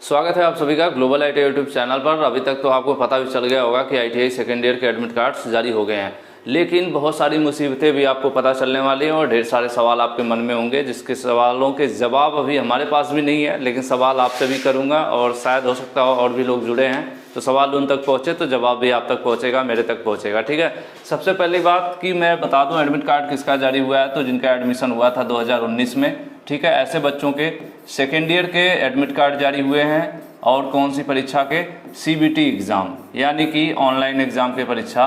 स्वागत है आप सभी का ग्लोबल आईटीआई यूट्यूब चैनल पर। अभी तक तो आपको पता भी चल गया होगा कि आईटीआई सेकेंड ईयर के एडमिट कार्ड्स जारी हो गए हैं, लेकिन बहुत सारी मुसीबतें भी आपको पता चलने वाली हैं और ढेर सारे सवाल आपके मन में होंगे, जिसके सवालों के जवाब अभी हमारे पास भी नहीं है, लेकिन सवाल आपसे भी करूँगा और शायद हो सकता हो और भी लोग जुड़े हैं तो सवाल उन तक पहुँचे तो जवाब भी आप तक पहुँचेगा, मेरे तक पहुँचेगा। ठीक है, सबसे पहली बात कि मैं बता दूँ एडमिट कार्ड किसका जारी हुआ है। तो जिनका एडमिशन हुआ था 2019 में, ठीक है, ऐसे बच्चों के सेकेंड ईयर के एडमिट कार्ड जारी हुए हैं। और कौन सी परीक्षा के? सीबीटी एग्ज़ाम, यानी कि ऑनलाइन एग्ज़ाम की परीक्षा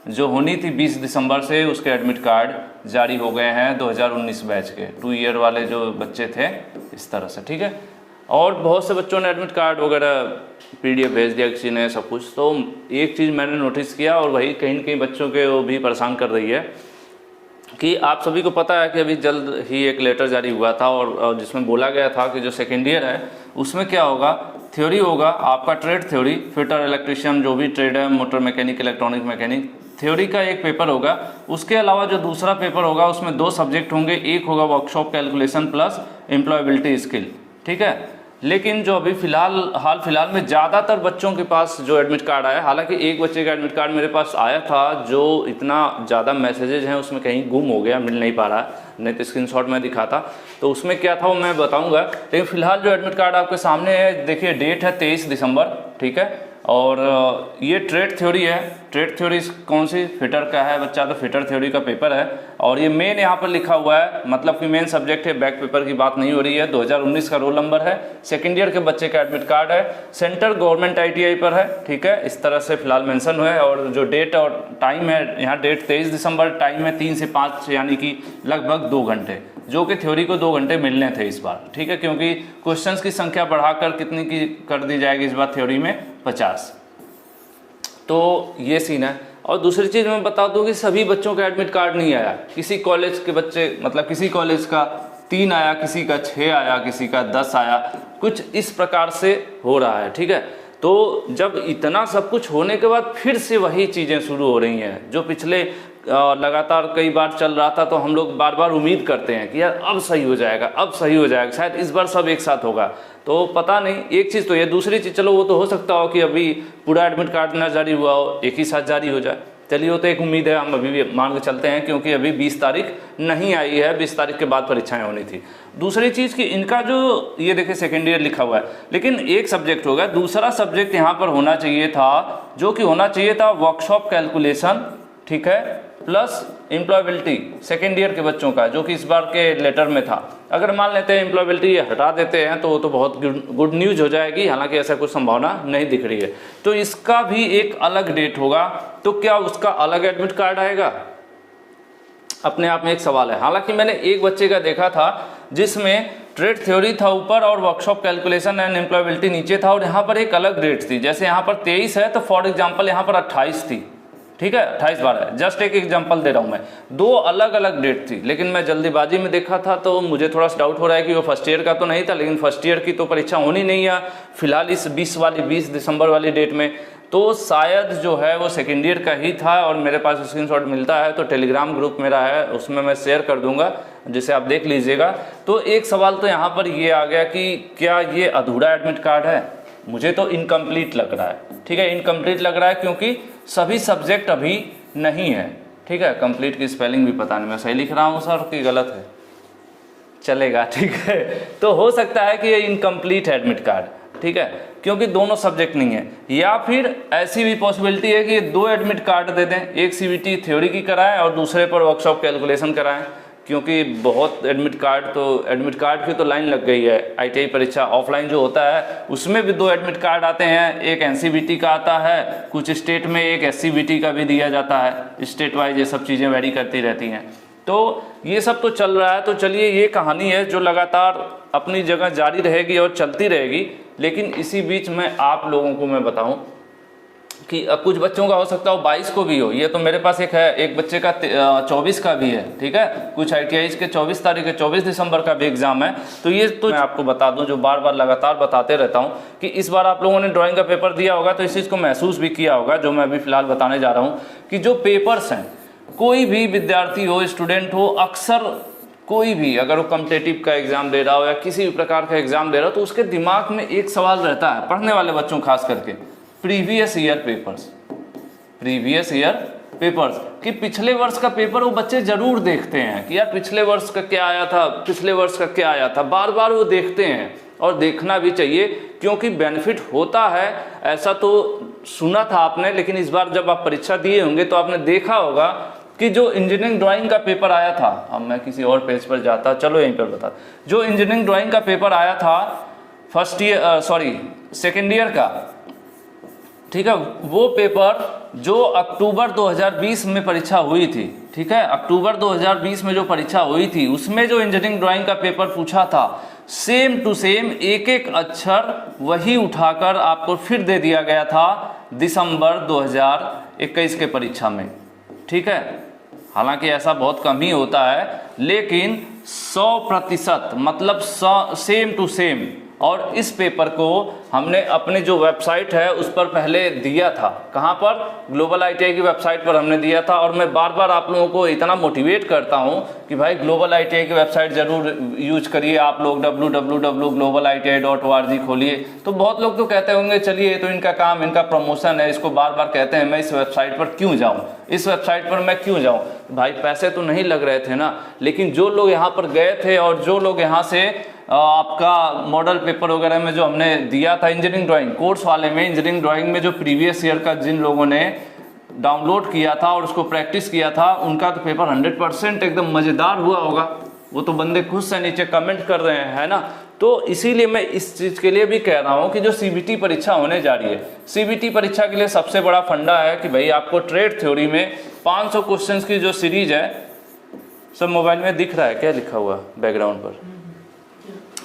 जो होनी थी 20 दिसंबर से, उसके एडमिट कार्ड जारी हो गए हैं 2019 बैच के 2 ईयर वाले जो बच्चे थे, इस तरह से। ठीक है, और बहुत से बच्चों ने एडमिट कार्ड वगैरह पीडीएफ भेज दिया किसी ने, सब कुछ। तो एक चीज़ मैंने नोटिस किया और वही कहीं न कहीं बच्चों के वो भी परेशान कर रही है कि आप सभी को पता है कि अभी जल्द ही एक लेटर जारी हुआ था और जिसमें बोला गया था कि जो सेकेंड ईयर है उसमें क्या होगा, थ्योरी होगा आपका ट्रेड थ्योरी, फिटर, इलेक्ट्रिशियन, जो भी ट्रेड है, motor mechanic, electronic mechanic, theory का एक पेपर होगा। उसके अलावा जो दूसरा पेपर होगा उसमें 2 सब्जेक्ट होंगे, एक होगा workshop calculation plus employability skill. ठीक है, लेकिन जो अभी हाल फिलहाल में ज़्यादातर बच्चों के पास जो एडमिट कार्ड आया, हालांकि एक बच्चे का एडमिट कार्ड मेरे पास आया था जो इतना ज़्यादा मैसेजेज हैं उसमें कहीं गुम हो गया, मिल नहीं पा रहा, नहीं तो स्क्रीनशॉट में दिखाता तो उसमें क्या था वो मैं बताऊंगा। लेकिन फिलहाल जो एडमिट कार्ड आपके सामने है, देखिए डेट है 23 दिसंबर, ठीक है, और ये ट्रेड थ्योरी है। ट्रेड थ्योरी कौन सी? फिटर का है बच्चा, तो फिटर थ्योरी का पेपर है। और ये मेन यहाँ पर लिखा हुआ है, मतलब कि मेन सब्जेक्ट है, बैक पेपर की बात नहीं हो रही है। 2019 का रोल नंबर है, सेकेंड ईयर के बच्चे का एडमिट कार्ड है, सेंटर गवर्नमेंट आईटीआई पर है। ठीक है, इस तरह से फिलहाल मेंशन हुआ है। और जो डेट और टाइम है, यहाँ डेट 23 दिसंबर, टाइम है 3 से 5, यानी कि लगभग 2 घंटे, जो कि थ्योरी को 2 घंटे मिलने थे इस बार। ठीक है, क्योंकि क्वेश्चंस की संख्या बढ़ाकर कितनी की कर दी जाएगी इस बार थ्योरी में? 50। तो ये सीन है। और दूसरी चीज़ मैं बता दूं कि सभी बच्चों का एडमिट कार्ड नहीं आया। किसी कॉलेज के बच्चे, मतलब किसी कॉलेज का 3 आया, किसी का 6 आया, किसी का 10 आया, कुछ इस प्रकार से हो रहा है। ठीक है, तो जब इतना सब कुछ होने के बाद फिर से वही चीज़ें शुरू हो रही हैं जो पिछले लगातार कई बार चल रहा था, तो हम लोग बार बार उम्मीद करते हैं कि यार अब सही हो जाएगा, अब सही हो जाएगा, शायद इस बार सब एक साथ होगा। तो पता नहीं, एक चीज़ तो ये, दूसरी चीज़ चलो वो तो हो सकता हो कि अभी पूरा एडमिट कार्ड ना जारी हुआ हो, एक ही साथ जारी हो जाए। चलिए, वो तो एक उम्मीद है, हम अभी भी मान के चलते हैं, क्योंकि अभी 20 तारीख नहीं आई है, 20 तारीख के बाद परीक्षाएं होनी थी। दूसरी चीज़ कि इनका जो ये देखिए सेकेंड ईयर लिखा हुआ है, लेकिन एक सब्जेक्ट होगा, दूसरा सब्जेक्ट यहाँ पर होना चाहिए था, जो कि होना चाहिए था वर्कशॉप कैलकुलेशन, ठीक है, प्लस एम्प्लॉयबिलिटी, सेकेंड ईयर के बच्चों का, जो कि इस बार के लेटर में था। अगर मान लेते हैं एम्प्लॉयबिलिटी हटा देते हैं तो वो तो बहुत गुड न्यूज़ हो जाएगी, हालांकि ऐसा कुछ संभावना नहीं दिख रही है। तो इसका भी एक अलग डेट होगा, तो क्या उसका अलग एडमिट कार्ड आएगा? अपने आप में एक सवाल है। हालांकि मैंने एक बच्चे का देखा था जिसमें ट्रेड थ्योरी था ऊपर और वर्कशॉप कैलकुलेशन एंड एम्प्लॉयबिलिटी नीचे था, और यहाँ पर एक अलग डेट थी। जैसे यहाँ पर 23 है तो फॉर एग्जाम्पल यहाँ पर 28 थी। ठीक है, 28/12 है, जस्ट एक एग्जांपल दे रहा हूँ मैं। 2 अलग अलग डेट थी, लेकिन मैं जल्दीबाजी में देखा था तो मुझे थोड़ा सा डाउट हो रहा है कि वो फर्स्ट ईयर का तो नहीं था, लेकिन फर्स्ट ईयर की तो परीक्षा होनी नहीं है फिलहाल इस 20 दिसंबर वाली डेट में, तो शायद जो है वो सेकेंड ईयर का ही था। और मेरे पास स्क्रीनशॉट मिलता है तो टेलीग्राम ग्रुप मेरा है, उसमें मैं शेयर कर दूंगा, जिसे आप देख लीजिएगा। तो एक सवाल तो यहाँ पर ये आ गया कि क्या ये अधूरा एडमिट कार्ड है? मुझे तो इनकम्प्लीट लग रहा है। ठीक है, इनकम्प्लीट लग रहा है क्योंकि सभी सब्जेक्ट अभी नहीं है। ठीक है, कंप्लीट की स्पेलिंग भी पता नहीं मैं सही लिख रहा हूँ सर कि गलत है, चलेगा। ठीक है, तो हो सकता है कि ये इनकम्प्लीट है एडमिट कार्ड, ठीक है, क्योंकि दोनों सब्जेक्ट नहीं है। या फिर ऐसी भी पॉसिबिलिटी है कि 2 एडमिट कार्ड दे दें, एक सीबीटी थ्योरी की कराएं और दूसरे पर वर्कशॉप कैलकुलेशन कराएं, क्योंकि बहुत एडमिट कार्ड की तो लाइन लग गई है। आईटीआई परीक्षा ऑफलाइन जो होता है उसमें भी 2 एडमिट कार्ड आते हैं, एक एनसीबीटी का आता है, कुछ स्टेट में एक एससीबीटी का भी दिया जाता है, स्टेट वाइज ये सब चीज़ें वेरी करती रहती हैं। तो ये सब तो चल रहा है। तो चलिए, ये कहानी है जो लगातार अपनी जगह जारी रहेगी और चलती रहेगी। लेकिन इसी बीच में आप लोगों को मैं बताऊं कि कुछ बच्चों का हो सकता हो 22 को भी हो, ये तो मेरे पास एक है, एक बच्चे का 24 का भी है। ठीक है, कुछ आईटीआई के 24 तारीख है, 24 दिसंबर का भी एग्जाम है। तो ये तो मैं आपको बता दूं, जो बार बार लगातार बताते रहता हूं कि इस बार आप लोगों ने ड्राइंग का पेपर दिया होगा तो इस चीज़ को महसूस भी किया होगा, जो मैं अभी फिलहाल बताने जा रहा हूँ कि जो पेपर्स हैं, कोई भी विद्यार्थी हो, स्टूडेंट हो, अक्सर कोई भी अगर वो कॉम्पिटिटिव का एग्ज़ाम दे रहा हो या किसी भी प्रकार का एग्ज़ाम दे रहा हो तो उसके दिमाग में एक सवाल रहता है, पढ़ने वाले बच्चों खास करके, प्रीवियस ईयर पेपर्स कि पिछले वर्ष का पेपर वो बच्चे ज़रूर देखते हैं कि यार पिछले वर्ष का क्या आया था, पिछले वर्ष का क्या आया था, बार बार वो देखते हैं और देखना भी चाहिए क्योंकि बेनिफिट होता है। ऐसा तो सुना था आपने, लेकिन इस बार जब आप परीक्षा दिए होंगे तो आपने देखा होगा कि जो इंजीनियरिंग ड्राइंग का पेपर आया था, अब मैं किसी और पेज पर जाता, चलो यहीं पर बता, जो इंजीनियरिंग ड्राइंग का पेपर आया था सेकेंड ईयर का, ठीक है, वो पेपर जो अक्टूबर 2020 में परीक्षा हुई थी, ठीक है, अक्टूबर 2020 में जो परीक्षा हुई थी उसमें जो इंजीनियरिंग ड्राइंग का पेपर पूछा था सेम टू सेम एक एक अक्षर वही उठाकर आपको फिर दे दिया गया था दिसंबर 2021 के परीक्षा में, ठीक है। हालांकि ऐसा बहुत कम ही होता है, लेकिन 100% मतलब सेम टू सेम। और इस पेपर को हमने अपने जो वेबसाइट है उस पर पहले दिया था, कहाँ पर, ग्लोबल ITI की वेबसाइट पर हमने दिया था। और मैं बार बार आप लोगों को इतना मोटिवेट करता हूँ कि भाई ग्लोबल ITI की वेबसाइट ज़रूर यूज करिए आप लोग, www.globaliti.org खोलिए। तो बहुत लोग तो कहते होंगे चलिए तो इनका काम, इनका प्रमोशन है, इसको बार बार कहते हैं, मैं इस वेबसाइट पर क्यों जाऊँ, इस वेबसाइट पर मैं क्यों जाऊँ। भाई पैसे तो नहीं लग रहे थे ना, लेकिन जो लोग यहाँ पर गए थे और जो लोग यहाँ से आपका मॉडल पेपर वगैरह में जो हमने दिया था इंजीनियरिंग ड्राइंग कोर्स वाले में, इंजीनियरिंग ड्राइंग में जो प्रीवियस ईयर का जिन लोगों ने डाउनलोड किया था और उसको प्रैक्टिस किया था, उनका तो पेपर 100% एकदम मज़ेदार हुआ होगा। वो तो बंदे खुद से नीचे कमेंट कर रहे हैं, है ना। तो इसीलिए मैं इस चीज़ के लिए भी कह रहा हूँ कि जो CBT परीक्षा होने जा रही है, CBT परीक्षा के लिए सबसे बड़ा फंडा है कि भाई आपको ट्रेड थ्योरी में 500 क्वेश्चंस की जो सीरीज है, सब मोबाइल में दिख रहा है क्या लिखा हुआ बैकग्राउंड पर,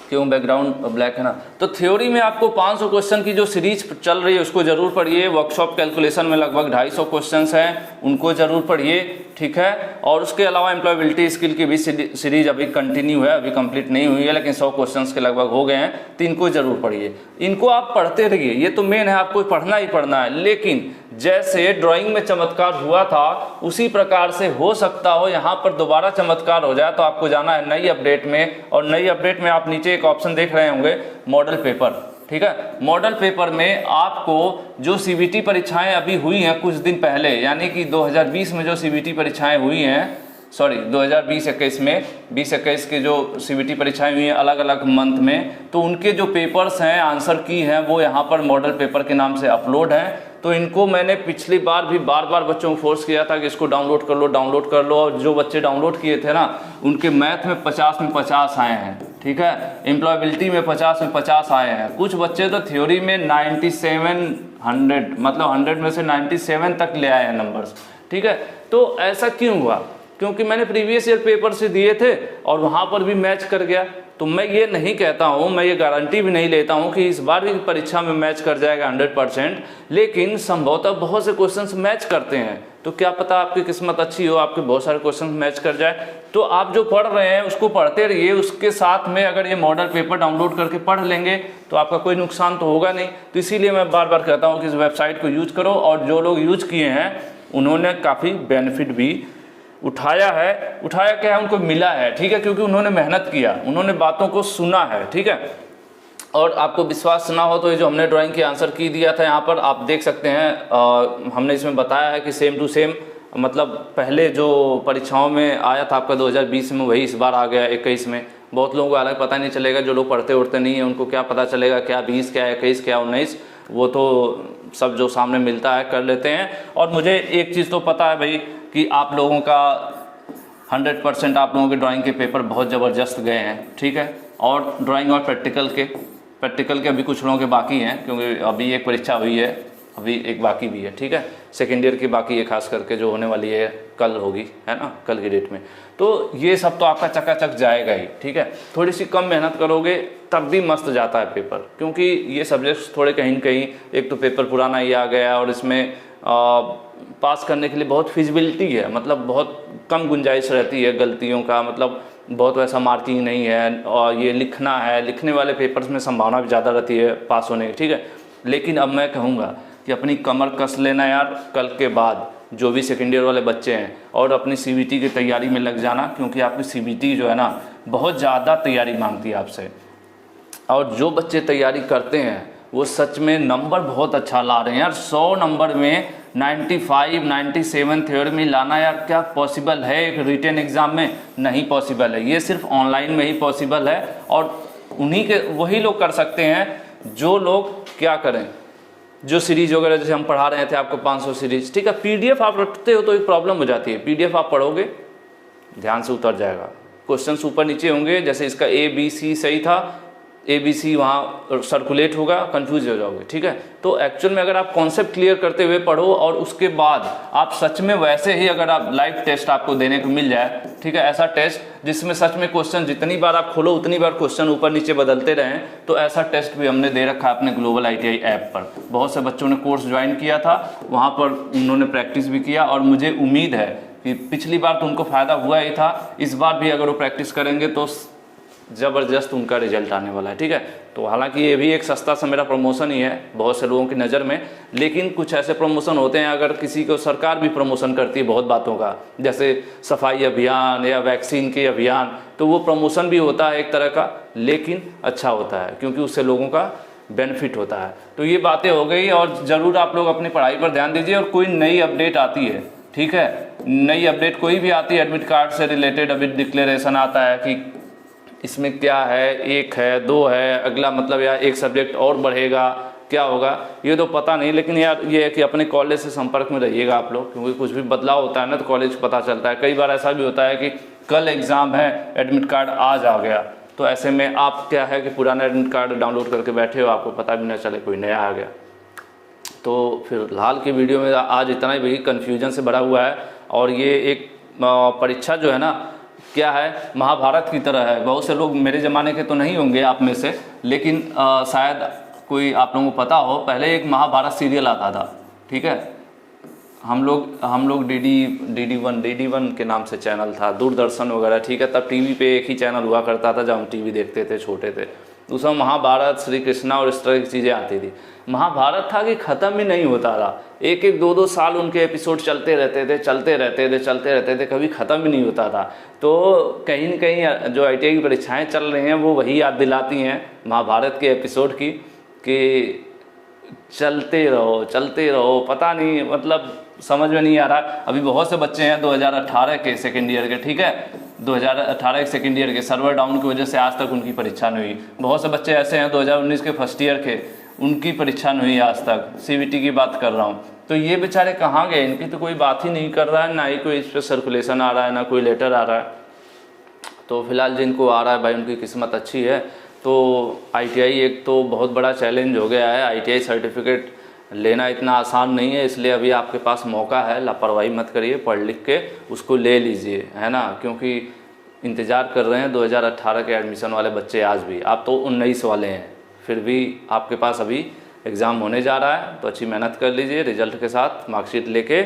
क्यों बैकग्राउंड ब्लैक है ना। तो थ्योरी में आपको 500 क्वेश्चन की जो सीरीज चल रही है उसको जरूर पढ़िए। वर्कशॉप कैलकुलेशन में लगभग 250 क्वेश्चंस हैं, उनको जरूर पढ़िए, ठीक है। और उसके अलावा एम्प्लॉयबिलिटी स्किल की भी सीरीज अभी कंटिन्यू है, अभी कंप्लीट नहीं हुई है, लेकिन 100 क्वेश्चंस के लगभग हो गए हैं, तो इनको जरूर पढ़िए। इनको आप पढ़ते रहिए, ये तो मेन है, आपको पढ़ना ही पढ़ना है। लेकिन जैसे ड्राइंग में चमत्कार हुआ था उसी प्रकार से हो सकता हो यहाँ पर दोबारा चमत्कार हो जाए। तो आपको जाना है नई अपडेट में, और नई अपडेट में आप नीचे एक ऑप्शन देख रहे होंगे मॉडल पेपर, ठीक है। मॉडल पेपर में आपको जो CBT परीक्षाएं अभी हुई हैं कुछ दिन पहले, यानी कि 2020 में जो CBT परीक्षाएं हुई हैं, 2020-21 में 20-21 के जो CBT परीक्षाएं हुई हैं अलग अलग मंथ में, तो उनके जो पेपर्स हैं, आंसर की हैं, वो यहाँ पर मॉडल पेपर के नाम से अपलोड हैं। तो इनको मैंने पिछली बार भी बार बार बच्चों को फोर्स किया था कि इसको डाउनलोड कर लो। और जो बच्चे डाउनलोड किए थे ना, उनके मैथ में 50 में 50 आए हैं, ठीक है। एम्प्लॉयबिलिटी में 50 में 50 आए हैं। कुछ बच्चे तो थ्योरी में 9700 मतलब 100 में से 97 तक ले आए हैं नंबर्स, ठीक है। तो ऐसा क्यों हुआ? क्योंकि मैंने प्रीवियस ईयर पेपर से दिए थे और वहाँ पर भी मैच कर गया। तो मैं ये नहीं कहता हूँ, मैं ये गारंटी भी नहीं लेता हूँ कि इस बार भी परीक्षा में मैच कर जाएगा 100%, लेकिन संभवतः बहुत से क्वेश्चंस मैच करते हैं। तो क्या पता आपकी किस्मत अच्छी हो, आपके बहुत सारे क्वेश्चन मैच कर जाए। तो आप जो पढ़ रहे हैं उसको पढ़ते रहिए, उसके साथ में अगर ये मॉडल पेपर डाउनलोड करके पढ़ लेंगे तो आपका कोई नुकसान तो होगा नहीं। तो इसीलिए मैं बार बार कहता हूँ कि इस वेबसाइट को यूज करो, और जो लोग यूज किए हैं उन्होंने काफ़ी बेनिफिट भी उठाया क्या है, उनको मिला है, ठीक है, क्योंकि उन्होंने मेहनत किया, उन्होंने बातों को सुना है, ठीक है। और आपको विश्वास ना हो तो ये जो हमने ड्राइंग की आंसर की दिया था यहाँ पर आप देख सकते हैं, हमने इसमें बताया है कि सेम टू सेम, मतलब पहले जो परीक्षाओं में आया था आपका 2020 में, वही इस बार आ गया 21 में। बहुत लोगों को अलग पता नहीं चलेगा, जो लोग पढ़ते उड़ते नहीं हैं उनको क्या पता चलेगा क्या 20 क्या 21 क्या 19, वो तो सब जो सामने मिलता है कर लेते हैं। और मुझे एक चीज़ तो पता है भाई कि आप लोगों का 100% आप लोगों के ड्राइंग के पेपर बहुत ज़बरदस्त गए हैं, ठीक है। और ड्राइंग और प्रैक्टिकल के अभी कुछ लोगों के बाकी हैं, क्योंकि अभी एक परीक्षा हुई है, अभी एक बाकी भी है, ठीक है। सेकेंड ईयर की बाकी है, खास करके जो होने वाली है कल होगी, है ना, कल की डेट में। तो ये सब तो आपका चकाचक जाएगा ही, ठीक है। थोड़ी सी कम मेहनत करोगे तब भी मस्त जाता है पेपर, क्योंकि ये सब्जेक्ट्स थोड़े कहीं न कहीं, एक तो पेपर पुराना ही आ गया और इसमें पास करने के लिए बहुत फिजिबिलिटी है, मतलब बहुत कम गुंजाइश रहती है गलतियों का, मतलब बहुत वैसा मार्किंग नहीं है। और ये लिखना है, लिखने वाले पेपर्स में संभावना भी ज़्यादा रहती है पास होने की, ठीक है। लेकिन अब मैं कहूँगा कि अपनी कमर कस लेना यार, कल के बाद जो भी सेकेंड ईयर वाले बच्चे हैं, और अपनी CBT की तैयारी में लग जाना, क्योंकि आपकी CBT जो है ना बहुत ज़्यादा तैयारी मांगती है आपसे। और जो बच्चे तैयारी करते हैं वो सच में नंबर बहुत अच्छा ला रहे हैं यार। 100 नंबर में 95, 97 थ्योरी में लाना यार क्या पॉसिबल है एक रिटन एग्ज़ाम में? नहीं पॉसिबल है। ये सिर्फ ऑनलाइन में ही पॉसिबल है, और उन्हीं के वही लोग कर सकते हैं जो लोग क्या करें, जो सीरीज़ वगैरह जैसे हम पढ़ा रहे थे आपको 500 सीरीज़, ठीक है। PDF आप रखते हो तो एक प्रॉब्लम हो जाती है, PDF आप पढ़ोगे ध्यान से उतर जाएगा, क्वेश्चंस ऊपर नीचे होंगे, जैसे इसका ABC सही था, ABC वहाँ सर्कुलेट होगा, कंफ्यूज हो जाओगे, ठीक है। तो एक्चुअल में अगर आप कॉन्सेप्ट क्लियर करते हुए पढ़ो और उसके बाद आप सच में वैसे ही अगर आप लाइव टेस्ट आपको देने को मिल जाए, ठीक है, ऐसा टेस्ट जिसमें सच में क्वेश्चन जितनी बार आप खोलो उतनी बार क्वेश्चन ऊपर नीचे बदलते रहें, तो ऐसा टेस्ट भी हमने दे रखा है अपने ग्लोबल ITI ऐप पर। बहुत से बच्चों ने कोर्स ज्वाइन किया था, वहाँ पर उन्होंने प्रैक्टिस भी किया, और मुझे उम्मीद है कि पिछली बार तो उनको फ़ायदा हुआ ही था, इस बार भी अगर वो प्रैक्टिस करेंगे तो ज़बरदस्त उनका रिजल्ट आने वाला है, ठीक है। तो हालांकि ये भी एक सस्ता सा मेरा प्रमोशन ही है बहुत से लोगों की नज़र में, लेकिन कुछ ऐसे प्रमोशन होते हैं अगर किसी को सरकार भी प्रमोशन करती है बहुत बातों का, जैसे सफाई अभियान या वैक्सीन के अभियान, तो वो प्रमोशन भी होता है एक तरह का, लेकिन अच्छा होता है क्योंकि उससे लोगों का बेनिफिट होता है। तो ये बातें हो गई, और ज़रूर आप लोग अपनी पढ़ाई पर ध्यान दीजिए, और कोई नई अपडेट आती है, ठीक है, नई अपडेट कोई भी आती है एडमिट कार्ड से रिलेटेड, अभी डिक्लेरेशन आता है कि इसमें क्या है, 1 है 2 है, अगला मतलब यार एक सब्जेक्ट और बढ़ेगा, क्या होगा ये तो पता नहीं, लेकिन यार ये है कि अपने कॉलेज से संपर्क में रहिएगा आप लोग, क्योंकि कुछ भी बदलाव होता है ना तो कॉलेज को पता चलता है। कई बार ऐसा भी होता है कि कल एग्ज़ाम है, एडमिट कार्ड आज आ गया, तो ऐसे में आप क्या है कि पुराना एडमिट कार्ड डाउनलोड करके बैठे हो, आपको पता भी ना चले कोई नया आ गया। तो फिलहाल की वीडियो में आज इतना ही, भाई कन्फ्यूजन से भरा हुआ है, और ये एक परीक्षा जो है ना क्या है महाभारत की तरह है। बहुत से लोग मेरे ज़माने के तो नहीं होंगे आप में से, लेकिन शायद कोई आप लोगों को पता हो, पहले एक महाभारत सीरियल आता था, ठीक है। हम लोग DD1 के नाम से चैनल था, दूरदर्शन वगैरह, ठीक है। तब टीवी पे एक ही चैनल हुआ करता था जब हम टीवी देखते थे, छोटे थे। उसमें महाभारत, श्री कृष्णा और इस तरह की चीज़ें आती थी। महाभारत था कि ख़त्म ही नहीं होता था, 1-2 साल उनके एपिसोड चलते रहते थे, कभी ख़त्म ही नहीं होता था। तो कहीं न कहीं जो ITI की परीक्षाएँ चल रही हैं वो वही याद दिलाती हैं महाभारत के एपिसोड की, कि चलते रहो, पता नहीं मतलब समझ में नहीं आ रहा। अभी बहुत से बच्चे हैं 2018 के सेकेंड ईयर के, ठीक है, 2018 के सेकेंड ईयर के, सर्वर डाउन की वजह से आज तक उनकी परीक्षा नहीं हुई। बहुत से बच्चे ऐसे हैं 2019 के फर्स्ट ईयर के, उनकी परीक्षा नहीं हुई आज तक, CBT की बात कर रहा हूँ। तो ये बेचारे कहाँ गए, इनकी तो कोई बात ही नहीं कर रहा है, ना ही कोई इस पर सर्कुलेशन आ रहा है, ना कोई लेटर आ रहा है। तो फिलहाल जिनको आ रहा है भाई उनकी किस्मत अच्छी है। तो ITI एक तो बहुत बड़ा चैलेंज हो गया है, ITI सर्टिफिकेट लेना इतना आसान नहीं है, इसलिए अभी आपके पास मौका है, लापरवाही मत करिए, पढ़ लिख के उसको ले लीजिए, है ना, क्योंकि इंतज़ार कर रहे हैं 2018 के एडमिशन वाले बच्चे आज भी। आप तो 19 वाले हैं, फिर भी आपके पास अभी एग्ज़ाम होने जा रहा है, तो अच्छी मेहनत कर लीजिए, रिजल्ट के साथ मार्कशीट लेके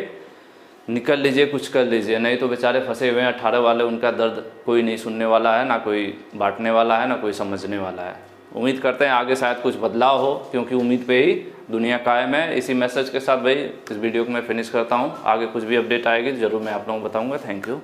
निकल लीजिए, कुछ कर लीजिए, नहीं तो बेचारे फंसे हुए हैं 18 वाले, उनका दर्द कोई नहीं सुनने वाला है, ना कोई बांटने वाला है, ना कोई समझने वाला है। उम्मीद करते हैं आगे शायद कुछ बदलाव हो, क्योंकि उम्मीद पे ही दुनिया कायम है। इसी मैसेज के साथ भाई इस वीडियो को मैं फिनिश करता हूँ। आगे कुछ भी अपडेट आएगी ज़रूर मैं आप लोगों को बताऊँगा। Thank you.